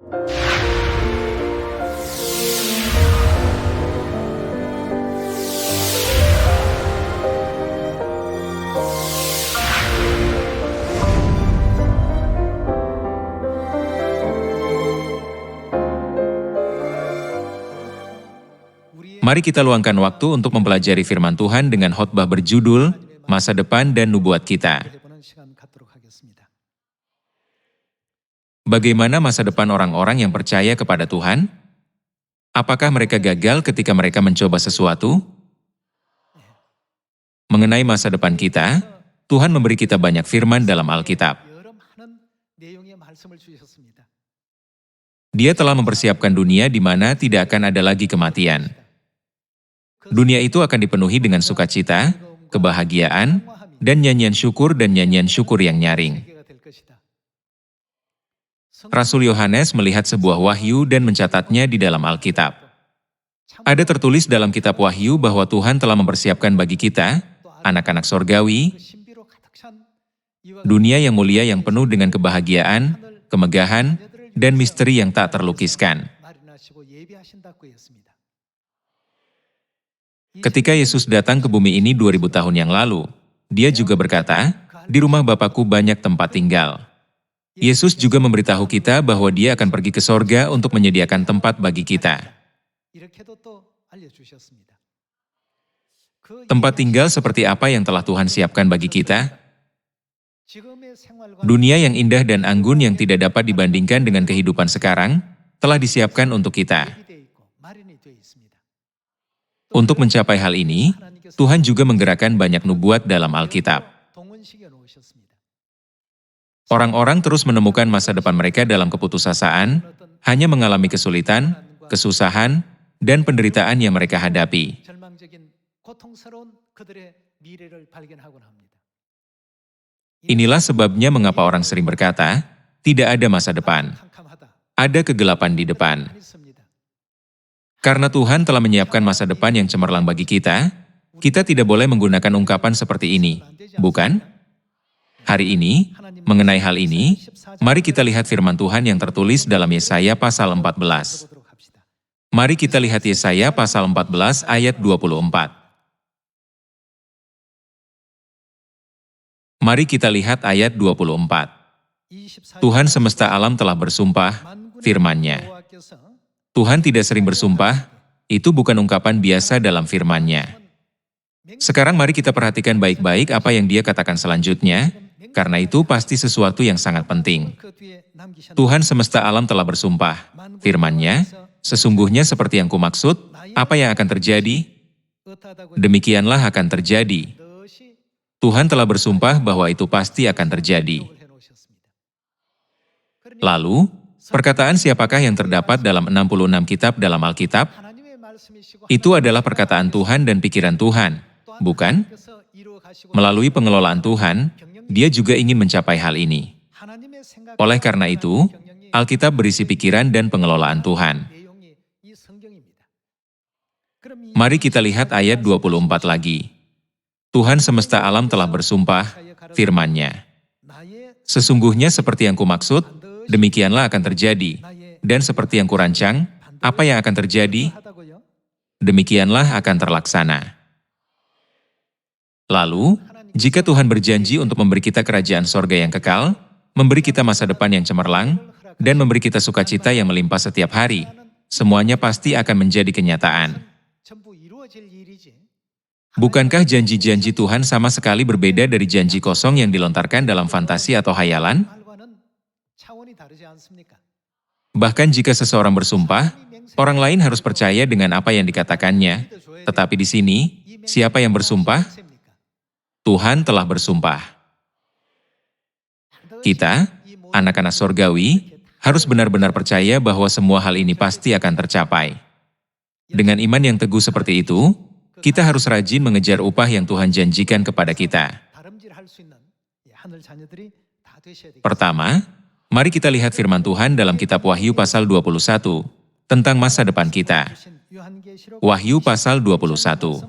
Mari kita luangkan waktu untuk mempelajari firman Tuhan dengan khotbah berjudul Masa Depan dan Nubuat Kita. Bagaimana masa depan orang-orang yang percaya kepada Tuhan? Apakah mereka gagal ketika mereka mencoba sesuatu? Mengenai masa depan kita, Tuhan memberi kita banyak firman dalam Alkitab. Dia telah mempersiapkan dunia di mana tidak akan ada lagi kematian. Dunia itu akan dipenuhi dengan sukacita, kebahagiaan, dan nyanyian syukur yang nyaring. Rasul Yohanes melihat sebuah wahyu dan mencatatnya di dalam Alkitab. Ada tertulis dalam kitab Wahyu bahwa Tuhan telah mempersiapkan bagi kita, anak-anak sorgawi, dunia yang mulia yang penuh dengan kebahagiaan, kemegahan, dan misteri yang tak terlukiskan. Ketika Yesus datang ke bumi ini 2000 tahun yang lalu, dia juga berkata, "Di rumah Bapakku banyak tempat tinggal." Yesus juga memberitahu kita bahwa dia akan pergi ke sorga untuk menyediakan tempat bagi kita. Tempat tinggal seperti apa yang telah Tuhan siapkan bagi kita? Dunia yang indah dan anggun yang tidak dapat dibandingkan dengan kehidupan sekarang, telah disiapkan untuk kita. Untuk mencapai hal ini, Tuhan juga menggerakkan banyak nubuat dalam Alkitab. Orang-orang terus menemukan masa depan mereka dalam keputusasaan, hanya mengalami kesulitan, kesusahan, dan penderitaan yang mereka hadapi. Inilah sebabnya mengapa orang sering berkata, tidak ada masa depan. Ada kegelapan di depan. Karena Tuhan telah menyiapkan masa depan yang cemerlang bagi kita tidak boleh menggunakan ungkapan seperti ini, bukan? Hari ini, mengenai hal ini, mari kita lihat firman Tuhan yang tertulis dalam Yesaya pasal 14. Mari kita lihat Yesaya pasal 14 ayat 24. Mari kita lihat ayat 24. Tuhan semesta alam telah bersumpah, firman-Nya. Tuhan tidak sering bersumpah, itu bukan ungkapan biasa dalam firman-Nya. Sekarang mari kita perhatikan baik-baik apa yang dia katakan selanjutnya, karena itu pasti sesuatu yang sangat penting. Tuhan semesta alam telah bersumpah, firman-Nya, sesungguhnya seperti yang kumaksud, apa yang akan terjadi? Demikianlah akan terjadi. Tuhan telah bersumpah bahwa itu pasti akan terjadi. Lalu, perkataan siapakah yang terdapat dalam 66 kitab dalam Alkitab? Itu adalah perkataan Tuhan dan pikiran Tuhan, bukan? Melalui pengelolaan Tuhan, Dia juga ingin mencapai hal ini. Oleh karena itu, Alkitab berisi pikiran dan pengelolaan Tuhan. Mari kita lihat ayat 24 lagi. Tuhan semesta alam telah bersumpah, firman-Nya. Sesungguhnya seperti yang kumaksud, demikianlah akan terjadi. Dan seperti yang kurancang, apa yang akan terjadi? Demikianlah akan terlaksana. Lalu, jika Tuhan berjanji untuk memberi kita kerajaan sorga yang kekal, memberi kita masa depan yang cemerlang, dan memberi kita sukacita yang melimpah setiap hari, semuanya pasti akan menjadi kenyataan. Bukankah janji-janji Tuhan sama sekali berbeda dari janji kosong yang dilontarkan dalam fantasi atau hayalan? Bahkan jika seseorang bersumpah, orang lain harus percaya dengan apa yang dikatakannya. Tetapi di sini, siapa yang bersumpah? Tuhan telah bersumpah. Kita, anak-anak sorgawi, harus benar-benar percaya bahwa semua hal ini pasti akan tercapai. Dengan iman yang teguh seperti itu, kita harus rajin mengejar upah yang Tuhan janjikan kepada kita. Pertama, mari kita lihat firman Tuhan dalam kitab Wahyu pasal 21, tentang masa depan kita. Wahyu pasal 21.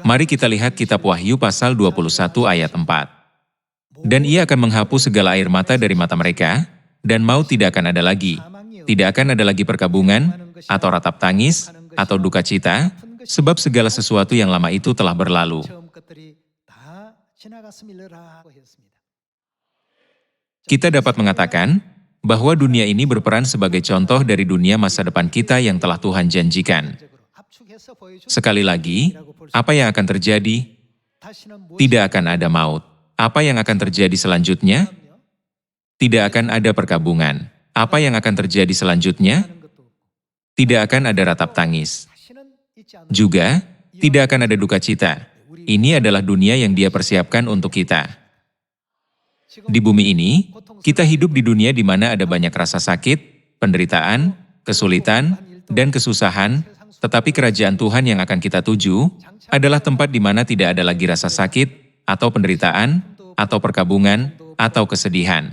Mari kita lihat kitab Wahyu pasal 21 ayat 4. Dan ia akan menghapus segala air mata dari mata mereka, dan maut tidak akan ada lagi. Tidak akan ada lagi perkabungan, atau ratap tangis, atau duka cita, sebab segala sesuatu yang lama itu telah berlalu. Kita dapat mengatakan bahwa dunia ini berperan sebagai contoh dari dunia masa depan kita yang telah Tuhan janjikan. Sekali lagi, apa yang akan terjadi? Tidak akan ada maut. Apa yang akan terjadi selanjutnya? Tidak akan ada perkabungan. Apa yang akan terjadi selanjutnya? Tidak akan ada ratap tangis. Juga, tidak akan ada duka cita. Ini adalah dunia yang Dia persiapkan untuk kita. Di bumi ini, kita hidup di dunia di mana ada banyak rasa sakit, penderitaan, kesulitan, dan kesusahan, tetapi kerajaan Tuhan yang akan kita tuju adalah tempat di mana tidak ada lagi rasa sakit, atau penderitaan, atau perkabungan, atau kesedihan.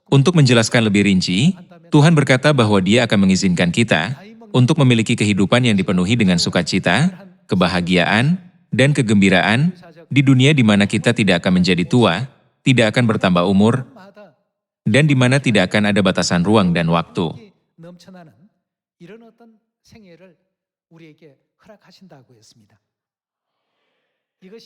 Untuk menjelaskan lebih rinci, Tuhan berkata bahwa Dia akan mengizinkan kita untuk memiliki kehidupan yang dipenuhi dengan sukacita, kebahagiaan, dan kegembiraan di dunia di mana kita tidak akan menjadi tua, tidak akan bertambah umur, dan di mana tidak akan ada batasan ruang dan waktu.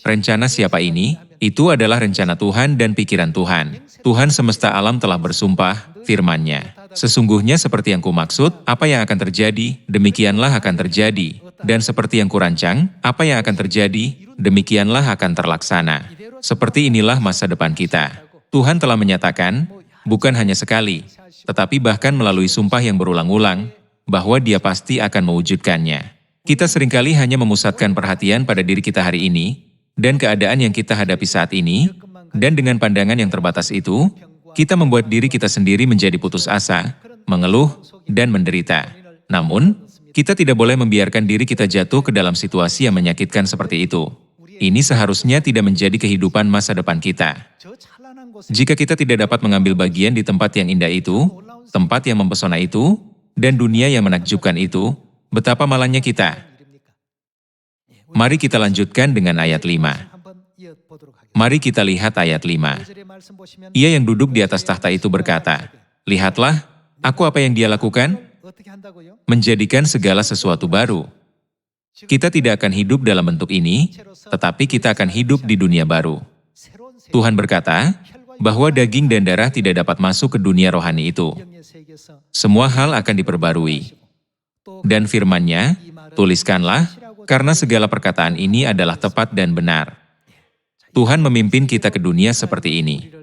Rencana siapa ini? Itu adalah rencana Tuhan dan pikiran Tuhan. Tuhan semesta alam telah bersumpah, firman-Nya. Sesungguhnya seperti yang kumaksud, apa yang akan terjadi, demikianlah akan terjadi. Dan seperti yang kurancang, apa yang akan terjadi, demikianlah akan terlaksana. Seperti inilah masa depan kita. Tuhan telah menyatakan, bukan hanya sekali, tetapi bahkan melalui sumpah yang berulang-ulang, bahwa Dia pasti akan mewujudkannya. Kita seringkali hanya memusatkan perhatian pada diri kita hari ini, dan keadaan yang kita hadapi saat ini, dan dengan pandangan yang terbatas itu, kita membuat diri kita sendiri menjadi putus asa, mengeluh, dan menderita. Namun, kita tidak boleh membiarkan diri kita jatuh ke dalam situasi yang menyakitkan seperti itu. Ini seharusnya tidak menjadi kehidupan masa depan kita. Jika kita tidak dapat mengambil bagian di tempat yang indah itu, tempat yang mempesona itu, dan dunia yang menakjubkan itu, betapa malangnya kita. Mari kita lanjutkan dengan ayat 5. Mari kita lihat ayat 5. Ia yang duduk di atas tahta itu berkata, "Lihatlah, aku apa yang Dia lakukan? Menjadikan segala sesuatu baru." Kita tidak akan hidup dalam bentuk ini, tetapi kita akan hidup di dunia baru. Tuhan berkata, bahwa daging dan darah tidak dapat masuk ke dunia rohani itu. Semua hal akan diperbarui. Dan firman-Nya, tuliskanlah, karena segala perkataan ini adalah tepat dan benar. Tuhan memimpin kita ke dunia seperti ini.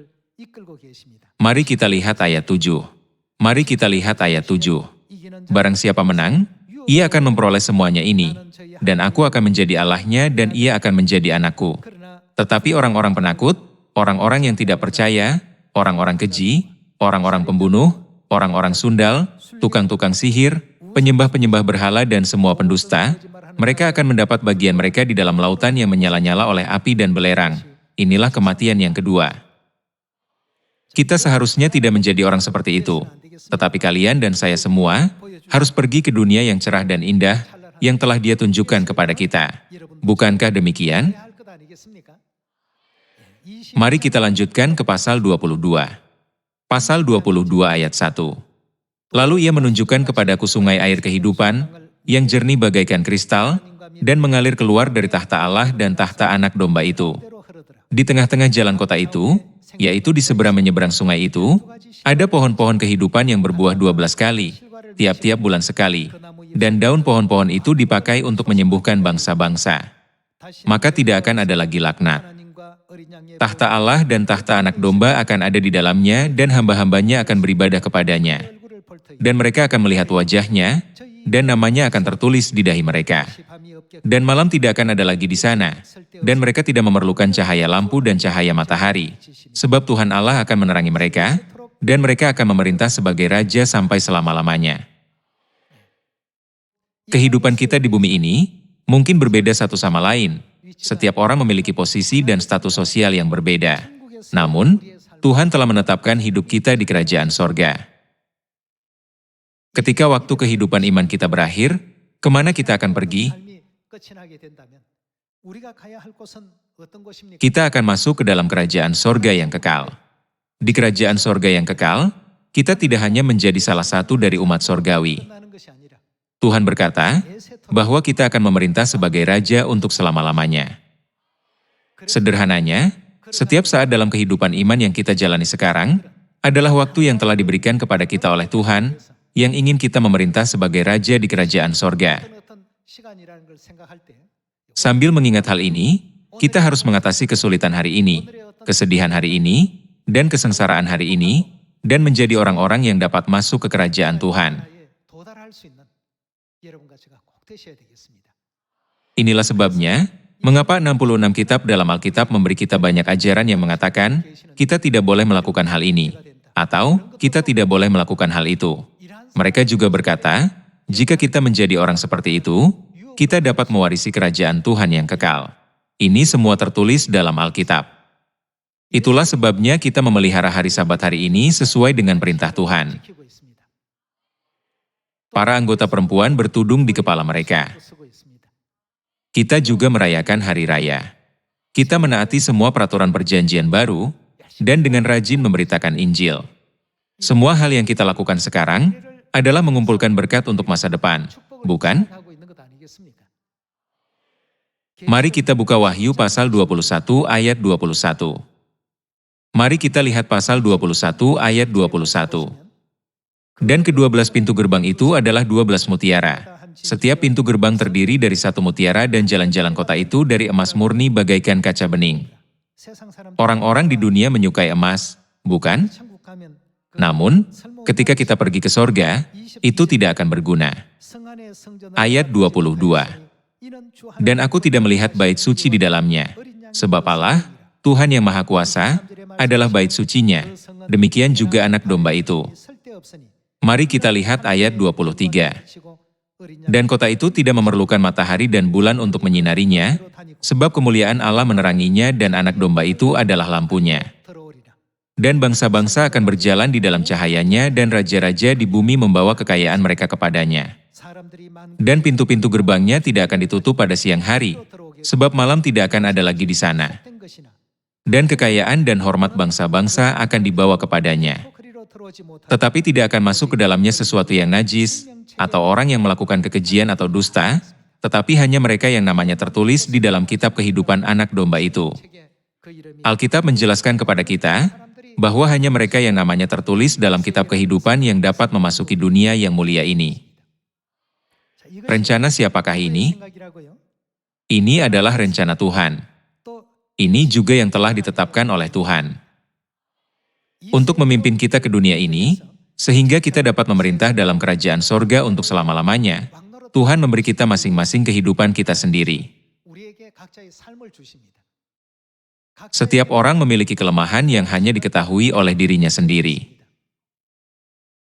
Mari kita lihat ayat 7. Mari kita lihat ayat 7. Barang siapa menang, ia akan memperoleh semuanya ini, dan aku akan menjadi Allahnya dan ia akan menjadi anakku. Tetapi orang-orang penakut, orang-orang yang tidak percaya, orang-orang keji, orang-orang pembunuh, orang-orang sundal, tukang-tukang sihir, penyembah-penyembah berhala dan semua pendusta, mereka akan mendapat bagian mereka di dalam lautan yang menyala-nyala oleh api dan belerang. Inilah kematian yang kedua. Kita seharusnya tidak menjadi orang seperti itu, tetapi kalian dan saya semua harus pergi ke dunia yang cerah dan indah yang telah Dia tunjukkan kepada kita. Bukankah demikian? Mari kita lanjutkan ke pasal 22. Pasal 22 ayat 1. Lalu Ia menunjukkan kepadaku sungai air kehidupan, yang jernih bagaikan kristal, dan mengalir keluar dari tahta Allah dan tahta Anak Domba itu. Di tengah-tengah jalan kota itu, yaitu di seberang menyeberang sungai itu, ada pohon-pohon kehidupan yang berbuah 12 kali, tiap-tiap bulan sekali, dan daun pohon-pohon itu dipakai untuk menyembuhkan bangsa-bangsa. Maka tidak akan ada lagi laknat. Tahta Allah dan tahta Anak Domba akan ada di dalamnya dan hamba-hambanya akan beribadah kepadanya. Dan mereka akan melihat wajahnya, dan namanya akan tertulis di dahi mereka. Dan malam tidak akan ada lagi di sana, dan mereka tidak memerlukan cahaya lampu dan cahaya matahari, sebab Tuhan Allah akan menerangi mereka, dan mereka akan memerintah sebagai raja sampai selama-lamanya. Kehidupan kita di bumi ini mungkin berbeda satu sama lain. Setiap orang memiliki posisi dan status sosial yang berbeda. Namun, Tuhan telah menetapkan hidup kita di kerajaan sorga. Ketika waktu kehidupan iman kita berakhir, Kemana kita akan pergi? Kita akan masuk ke dalam kerajaan sorga yang kekal. Di kerajaan sorga yang kekal, kita tidak hanya menjadi salah satu dari umat sorgawi. Tuhan berkata bahwa kita akan memerintah sebagai raja untuk selama-lamanya. Sederhananya, setiap saat dalam kehidupan iman yang kita jalani sekarang adalah waktu yang telah diberikan kepada kita oleh Tuhan yang ingin kita memerintah sebagai raja di kerajaan sorga. Sambil mengingat hal ini, kita harus mengatasi kesulitan hari ini, kesedihan hari ini, dan kesengsaraan hari ini, dan menjadi orang-orang yang dapat masuk ke kerajaan Tuhan. Inilah sebabnya, mengapa 66 kitab dalam Alkitab memberi kita banyak ajaran yang mengatakan, kita tidak boleh melakukan hal ini, atau kita tidak boleh melakukan hal itu. Mereka juga berkata, jika kita menjadi orang seperti itu, kita dapat mewarisi kerajaan Tuhan yang kekal. Ini semua tertulis dalam Alkitab. Itulah sebabnya kita memelihara hari Sabat hari ini sesuai dengan perintah Tuhan. Para anggota perempuan bertudung di kepala mereka. Kita juga merayakan hari raya. Kita menaati semua peraturan perjanjian baru, dan dengan rajin memberitakan Injil. Semua hal yang kita lakukan sekarang adalah mengumpulkan berkat untuk masa depan, bukan? Mari kita buka Wahyu pasal 21 ayat 21. Mari kita lihat pasal 21 ayat 21. Dan ke-12 pintu gerbang itu adalah 12 mutiara. Setiap pintu gerbang terdiri dari 1 mutiara dan jalan-jalan kota itu dari emas murni bagaikan kaca bening. Orang-orang di dunia menyukai emas, bukan? Namun, ketika kita pergi ke sorga, itu tidak akan berguna. Ayat 22. Dan aku tidak melihat bait suci di dalamnya, sebab Allah, Tuhan yang Maha Kuasa, adalah bait sucinya, demikian juga anak domba itu. Mari kita lihat ayat 23. Dan kota itu tidak memerlukan matahari dan bulan untuk menyinarinya, sebab kemuliaan Allah meneranginya dan anak domba itu adalah lampunya. Dan bangsa-bangsa akan berjalan di dalam cahayanya dan raja-raja di bumi membawa kekayaan mereka kepadanya. Dan pintu-pintu gerbangnya tidak akan ditutup pada siang hari, sebab malam tidak akan ada lagi di sana. Dan kekayaan dan hormat bangsa-bangsa akan dibawa kepadanya. Tetapi tidak akan masuk ke dalamnya sesuatu yang najis, atau orang yang melakukan kekejian atau dusta, tetapi hanya mereka yang namanya tertulis di dalam kitab kehidupan anak domba itu. Alkitab menjelaskan kepada kita, bahwa hanya mereka yang namanya tertulis dalam kitab kehidupan yang dapat memasuki dunia yang mulia ini. Rencana siapakah ini? Ini adalah rencana Tuhan. Ini juga yang telah ditetapkan oleh Tuhan. Untuk memimpin kita ke dunia ini, sehingga kita dapat memerintah dalam kerajaan sorga untuk selama-lamanya, Tuhan memberi kita masing-masing kehidupan kita sendiri. Setiap orang memiliki kelemahan yang hanya diketahui oleh dirinya sendiri.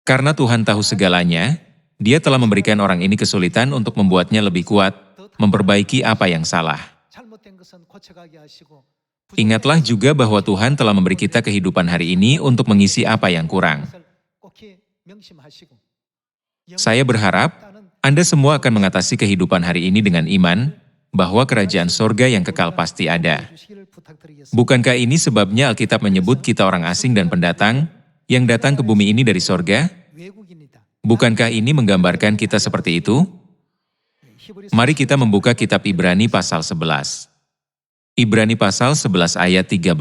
Karena Tuhan tahu segalanya, Dia telah memberikan orang ini kesulitan untuk membuatnya lebih kuat, memperbaiki apa yang salah. Ingatlah juga bahwa Tuhan telah memberi kita kehidupan hari ini untuk mengisi apa yang kurang. Saya berharap Anda semua akan mengatasi kehidupan hari ini dengan iman, bahwa kerajaan sorga yang kekal pasti ada. Bukankah ini sebabnya Alkitab menyebut kita orang asing dan pendatang, yang datang ke bumi ini dari sorga? Bukankah ini menggambarkan kita seperti itu? Mari kita membuka kitab Ibrani pasal 11. Ibrani pasal 11 ayat 13.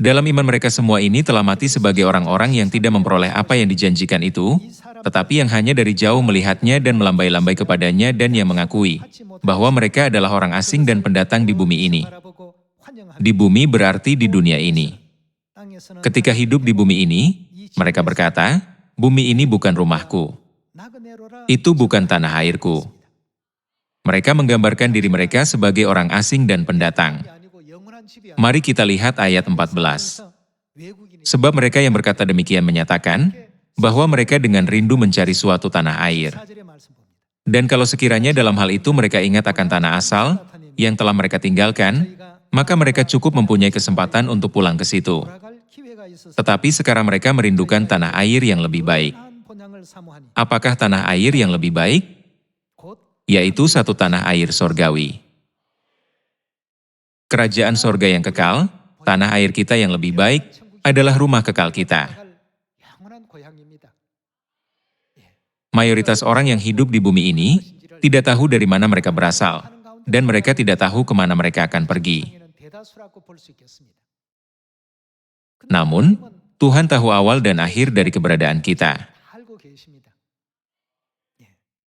Dalam iman mereka semua ini telah mati sebagai orang-orang yang tidak memperoleh apa yang dijanjikan itu, tetapi yang hanya dari jauh melihatnya dan melambai-lambai kepadanya dan yang mengakui bahwa mereka adalah orang asing dan pendatang di bumi ini. Di bumi berarti di dunia ini. Ketika hidup di bumi ini, mereka berkata, bumi ini bukan rumahku. Itu bukan tanah airku. Mereka menggambarkan diri mereka sebagai orang asing dan pendatang. Mari kita lihat ayat 14. Sebab mereka yang berkata demikian menyatakan bahwa mereka dengan rindu mencari suatu tanah air. Dan kalau sekiranya dalam hal itu mereka ingat akan tanah asal yang telah mereka tinggalkan, maka mereka cukup mempunyai kesempatan untuk pulang ke situ. Tetapi sekarang mereka merindukan tanah air yang lebih baik. Apakah tanah air yang lebih baik? yaitu satu tanah air sorgawi. Kerajaan sorga yang kekal, tanah air kita yang lebih baik, adalah rumah kekal kita. Mayoritas orang yang hidup di bumi ini tidak tahu dari mana mereka berasal, dan mereka tidak tahu kemana mereka akan pergi. Namun, Tuhan tahu awal dan akhir dari keberadaan kita.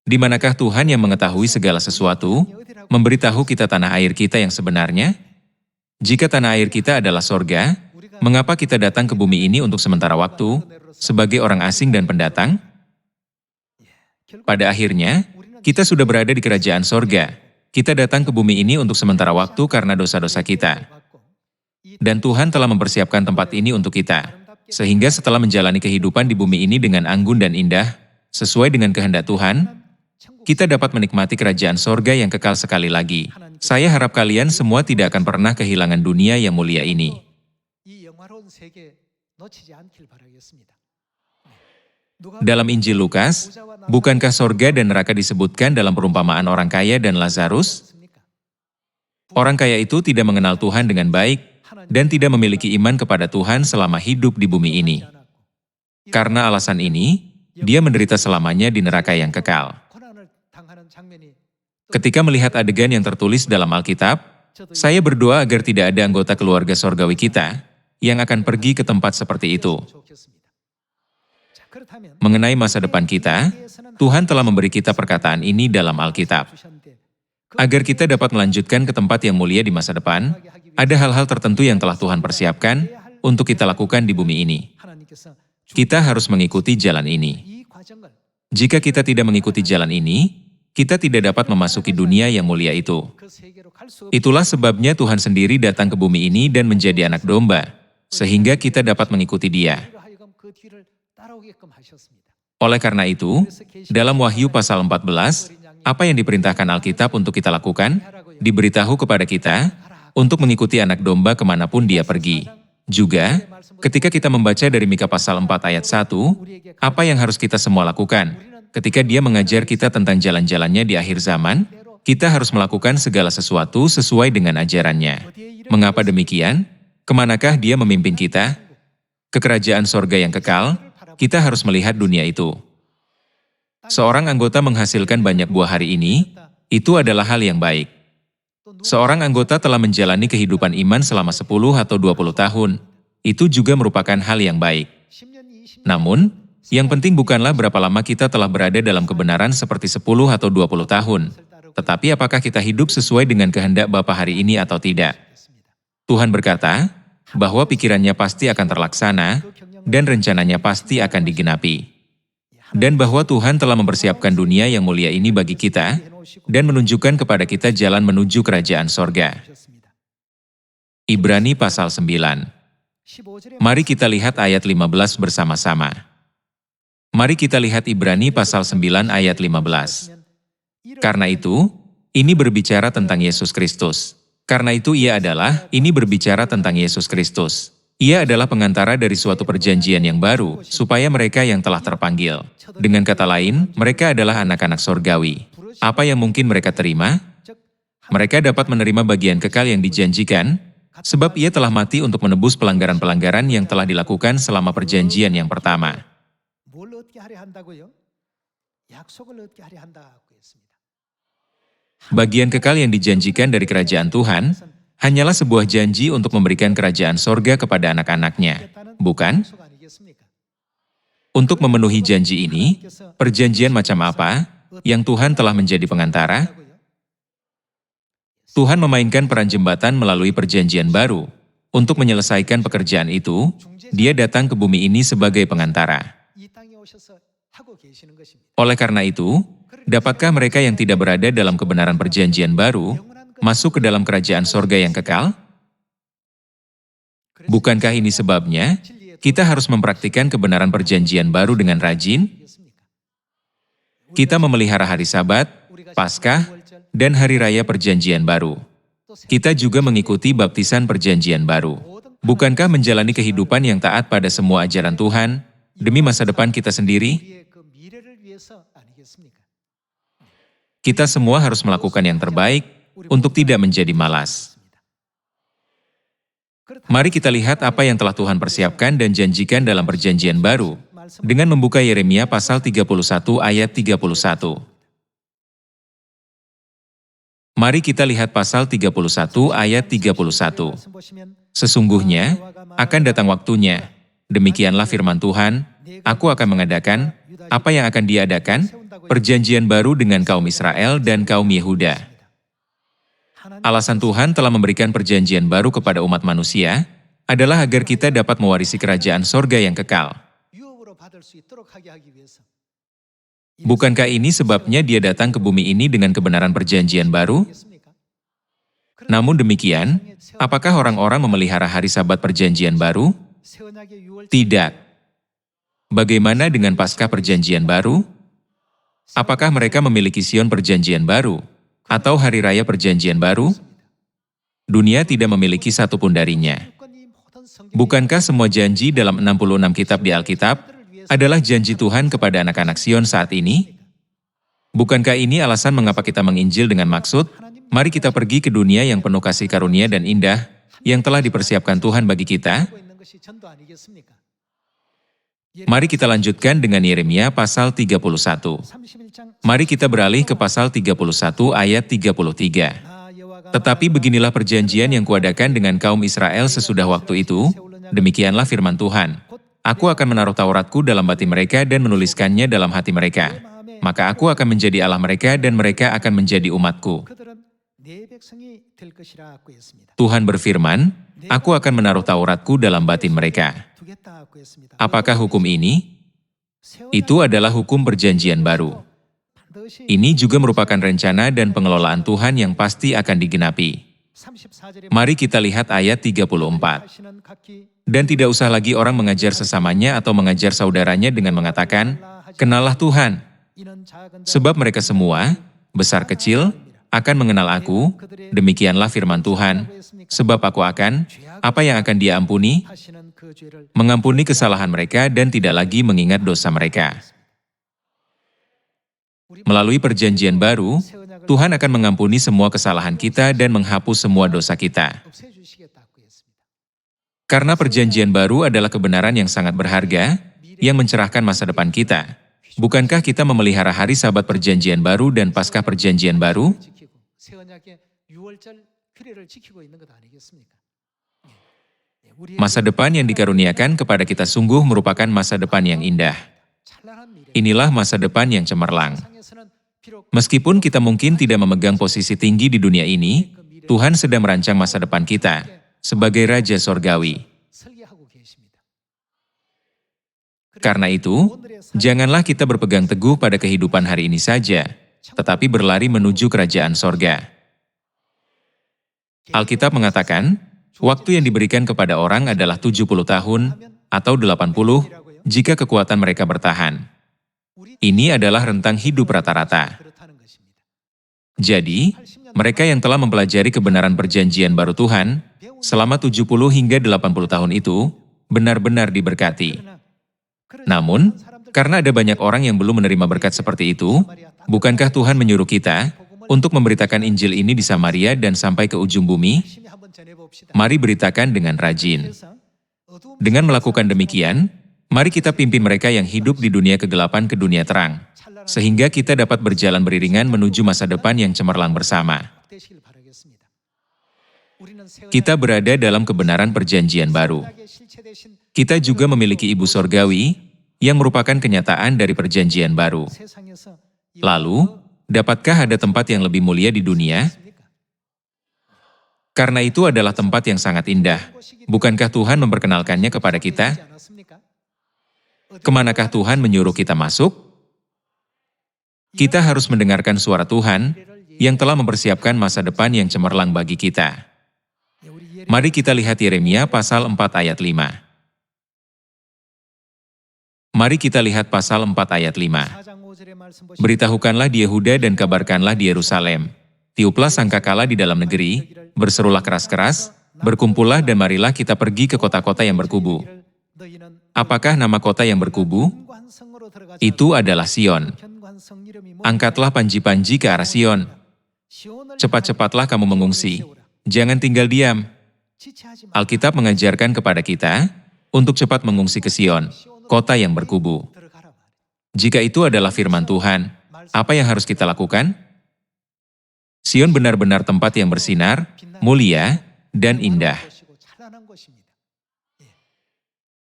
Di manakah Tuhan yang mengetahui segala sesuatu, memberitahu kita tanah air kita yang sebenarnya? Jika tanah air kita adalah sorga, mengapa kita datang ke bumi ini untuk sementara waktu, sebagai orang asing dan pendatang? Pada akhirnya, kita sudah berada di kerajaan sorga. Kita datang ke bumi ini untuk sementara waktu karena dosa-dosa kita. Dan Tuhan telah mempersiapkan tempat ini untuk kita. Sehingga setelah menjalani kehidupan di bumi ini dengan anggun dan indah, sesuai dengan kehendak Tuhan, kita dapat menikmati kerajaan sorga yang kekal sekali lagi. Saya harap kalian semua tidak akan pernah kehilangan dunia yang mulia ini. Dalam Injil Lukas, bukankah sorga dan neraka disebutkan dalam perumpamaan orang kaya dan Lazarus? Orang kaya itu tidak mengenal Tuhan dengan baik, dan tidak memiliki iman kepada Tuhan selama hidup di bumi ini. Karena alasan ini, dia menderita selamanya di neraka yang kekal. Ketika melihat adegan yang tertulis dalam Alkitab, saya berdoa agar tidak ada anggota keluarga sorgawi kita yang akan pergi ke tempat seperti itu. Mengenai masa depan kita, Tuhan telah memberi kita perkataan ini dalam Alkitab. Agar kita dapat melanjutkan ke tempat yang mulia di masa depan, ada hal-hal tertentu yang telah Tuhan persiapkan untuk kita lakukan di bumi ini. Kita harus mengikuti jalan ini. Jika kita tidak mengikuti jalan ini, kita tidak dapat memasuki dunia yang mulia itu. Itulah sebabnya Tuhan sendiri datang ke bumi ini dan menjadi anak domba, sehingga kita dapat mengikuti Dia. Oleh karena itu, dalam Wahyu pasal 14, apa yang diperintahkan Alkitab untuk kita lakukan, diberitahu kepada kita untuk mengikuti anak domba kemanapun dia pergi. Juga, ketika kita membaca dari Mika pasal 4 ayat 1, apa yang harus kita semua lakukan? Ketika dia mengajar kita tentang jalan-jalannya di akhir zaman, kita harus melakukan segala sesuatu sesuai dengan ajarannya. Mengapa demikian? Kemanakah dia memimpin kita? Ke kerajaan sorga yang kekal, kita harus melihat dunia itu. Seorang anggota menghasilkan banyak buah hari ini, itu adalah hal yang baik. Seorang anggota telah menjalani kehidupan iman selama 10 atau 20 tahun. Itu juga merupakan hal yang baik. Namun, yang penting bukanlah berapa lama kita telah berada dalam kebenaran seperti 10 atau 20 tahun. Tetapi apakah kita hidup sesuai dengan kehendak Bapa hari ini atau tidak? Tuhan berkata, bahwa pikirannya pasti akan terlaksana, dan rencananya pasti akan digenapi. Dan bahwa Tuhan telah mempersiapkan dunia yang mulia ini bagi kita, dan menunjukkan kepada kita jalan menuju kerajaan sorga. Ibrani pasal 9. Mari kita lihat ayat 15 bersama-sama. Mari kita lihat Ibrani pasal 9 ayat 15. Karena itu, ini berbicara tentang Yesus Kristus. Karena itu ini berbicara tentang Yesus Kristus. Ia adalah pengantara dari suatu perjanjian yang baru, supaya mereka yang telah terpanggil. Dengan kata lain, mereka adalah anak-anak sorgawi. Apa yang mungkin mereka terima? Mereka dapat menerima bagian kekal yang dijanjikan, sebab ia telah mati untuk menebus pelanggaran-pelanggaran yang telah dilakukan selama perjanjian yang pertama. Bagian kekal yang dijanjikan dari kerajaan Tuhan, hanyalah sebuah janji untuk memberikan kerajaan sorga kepada anak-anaknya, bukan? Untuk memenuhi janji ini, perjanjian macam apa yang Tuhan telah menjadi pengantara? Tuhan memainkan peran jembatan melalui perjanjian baru. Untuk menyelesaikan pekerjaan itu, Dia datang ke bumi ini sebagai pengantara. Oleh karena itu, dapatkah mereka yang tidak berada dalam kebenaran perjanjian baru masuk ke dalam kerajaan sorga yang kekal? Bukankah ini sebabnya kita harus mempraktikkan kebenaran perjanjian baru dengan rajin? Kita memelihara hari Sabat, Paskah, dan hari raya perjanjian baru. Kita juga mengikuti baptisan perjanjian baru. Bukankah menjalani kehidupan yang taat pada semua ajaran Tuhan demi masa depan kita sendiri? Kita semua harus melakukan yang terbaik untuk tidak menjadi malas. Mari kita lihat apa yang telah Tuhan persiapkan dan janjikan dalam perjanjian baru dengan membuka Yeremia pasal 31 ayat 31. Mari kita lihat pasal 31 ayat 31. Sesungguhnya, akan datang waktunya, demikianlah firman Tuhan, aku akan mengadakan, apa yang akan diadakan? Perjanjian baru dengan kaum Israel dan kaum Yehuda. Alasan Tuhan telah memberikan perjanjian baru kepada umat manusia, adalah agar kita dapat mewarisi kerajaan sorga yang kekal. Bukankah ini sebabnya Dia datang ke bumi ini dengan kebenaran perjanjian baru? Namun demikian, apakah orang-orang memelihara hari Sabat perjanjian baru? Tidak. Bagaimana dengan Paskah perjanjian baru? Apakah mereka memiliki Sion perjanjian baru? Atau hari raya perjanjian baru? Dunia tidak memiliki satupun darinya. Bukankah semua janji dalam 66 kitab di Alkitab adalah janji Tuhan kepada anak-anak Sion saat ini? Bukankah ini alasan mengapa kita menginjil dengan maksud, mari kita pergi ke dunia yang penuh kasih karunia dan indah, yang telah dipersiapkan Tuhan bagi kita? Mari kita lanjutkan dengan Yeremia pasal 31. Mari kita beralih ke pasal 31 ayat 33. Tetapi beginilah perjanjian yang kuadakan dengan kaum Israel sesudah waktu itu, demikianlah firman Tuhan. Aku akan menaruh Tauratku dalam batin mereka dan menuliskannya dalam hati mereka. Maka aku akan menjadi Allah mereka dan mereka akan menjadi umatku. Tuhan berfirman, aku akan menaruh Tauratku dalam batin mereka. Apakah hukum ini? Itu adalah hukum perjanjian baru. Ini juga merupakan rencana dan pengelolaan Tuhan yang pasti akan digenapi. Mari kita lihat ayat 34. Dan tidak usah lagi orang mengajar sesamanya atau mengajar saudaranya dengan mengatakan, kenallah Tuhan. Sebab mereka semua, besar kecil, akan mengenal aku, demikianlah firman Tuhan. Sebab aku akan, apa yang akan Dia ampuni? Mengampuni kesalahan mereka dan tidak lagi mengingat dosa mereka. Melalui perjanjian baru, Tuhan akan mengampuni semua kesalahan kita dan menghapus semua dosa kita. Karena perjanjian baru adalah kebenaran yang sangat berharga, yang mencerahkan masa depan kita. Bukankah kita memelihara hari Sabat perjanjian baru dan Paskah perjanjian baru? Masa depan yang dikaruniakan kepada kita sungguh merupakan masa depan yang indah. Inilah masa depan yang cemerlang. Meskipun kita mungkin tidak memegang posisi tinggi di dunia ini, Tuhan sedang merancang masa depan kita sebagai Raja Sorgawi. Karena itu, janganlah kita berpegang teguh pada kehidupan hari ini saja, tetapi berlari menuju kerajaan sorga. Alkitab mengatakan, waktu yang diberikan kepada orang adalah 70 tahun atau 80 jika kekuatan mereka bertahan. Ini adalah rentang hidup rata-rata. Jadi, mereka yang telah mempelajari kebenaran perjanjian baru Tuhan, selama 70 hingga 80 tahun itu, benar-benar diberkati. Namun, karena ada banyak orang yang belum menerima berkat seperti itu, bukankah Tuhan menyuruh kita untuk memberitakan Injil ini di Samaria dan sampai ke ujung bumi? Mari beritakan dengan rajin. Dengan melakukan demikian, mari kita pimpin mereka yang hidup di dunia kegelapan ke dunia terang, sehingga kita dapat berjalan beriringan menuju masa depan yang cemerlang bersama. Kita berada dalam kebenaran perjanjian baru. Kita juga memiliki Ibu Sorgawi, yang merupakan kenyataan dari perjanjian baru. Lalu, dapatkah ada tempat yang lebih mulia di dunia? Karena itu adalah tempat yang sangat indah. Bukankah Tuhan memperkenalkannya kepada kita? Kemanakah Tuhan menyuruh kita masuk? Kita harus mendengarkan suara Tuhan yang telah mempersiapkan masa depan yang cemerlang bagi kita. Mari kita lihat Yeremia pasal 4 ayat 5. Mari kita lihat pasal 4 ayat 5. Beritahukanlah di Yehuda dan kabarkanlah di Yerusalem. Tiuplah sangkakala di dalam negeri, berserulah keras-keras, berkumpullah dan marilah kita pergi ke kota-kota yang berkubu. Apakah nama kota yang berkubu? Itu adalah Sion. Angkatlah panji-panji ke arah Sion. Cepat-cepatlah kamu mengungsi. Jangan tinggal diam. Alkitab mengajarkan kepada kita untuk cepat mengungsi ke Sion, kota yang berkubu. Jika itu adalah firman Tuhan, apa yang harus kita lakukan? Sion benar-benar tempat yang bersinar, mulia, dan indah.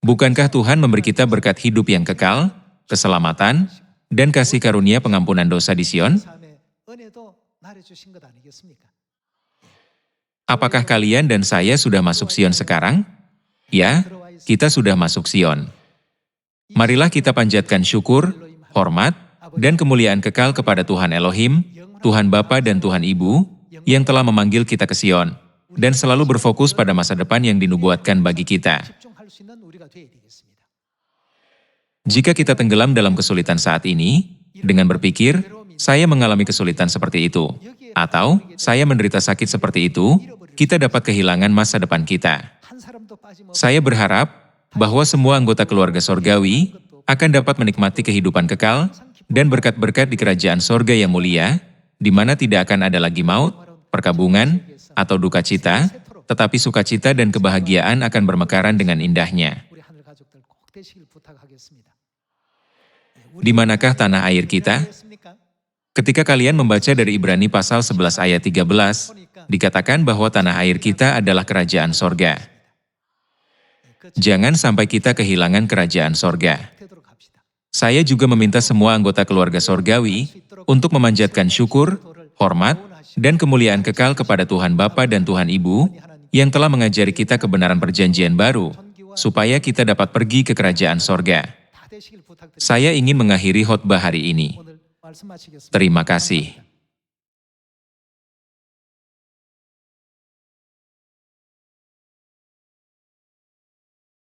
Bukankah Tuhan memberi kita berkat hidup yang kekal, keselamatan, dan kasih karunia pengampunan dosa di Sion? Apakah kalian dan saya sudah masuk Sion sekarang? Ya, kita sudah masuk Sion. Marilah kita panjatkan syukur, hormat, dan kemuliaan kekal kepada Tuhan Elohim, Tuhan Bapa dan Tuhan Ibu, yang telah memanggil kita ke Sion, dan selalu berfokus pada masa depan yang dinubuatkan bagi kita. Jika kita tenggelam dalam kesulitan saat ini, dengan berpikir, saya mengalami kesulitan seperti itu, atau saya menderita sakit seperti itu, kita dapat kehilangan masa depan kita. Saya berharap bahwa semua anggota keluarga sorgawi akan dapat menikmati kehidupan kekal dan berkat-berkat di kerajaan sorga yang mulia, di mana tidak akan ada lagi maut, perkabungan, atau duka cita, tetapi sukacita dan kebahagiaan akan bermekaran dengan indahnya. Di manakah tanah air kita? Ketika kalian membaca dari Ibrani pasal 11 ayat 13, dikatakan bahwa tanah air kita adalah kerajaan sorga. Jangan sampai kita kehilangan kerajaan sorga. Saya juga meminta semua anggota keluarga sorgawi untuk memanjatkan syukur, hormat, dan kemuliaan kekal kepada Tuhan Bapa dan Tuhan Ibu yang telah mengajari kita kebenaran perjanjian baru, supaya kita dapat pergi ke kerajaan sorga. Saya ingin mengakhiri khotbah hari ini. Terima kasih.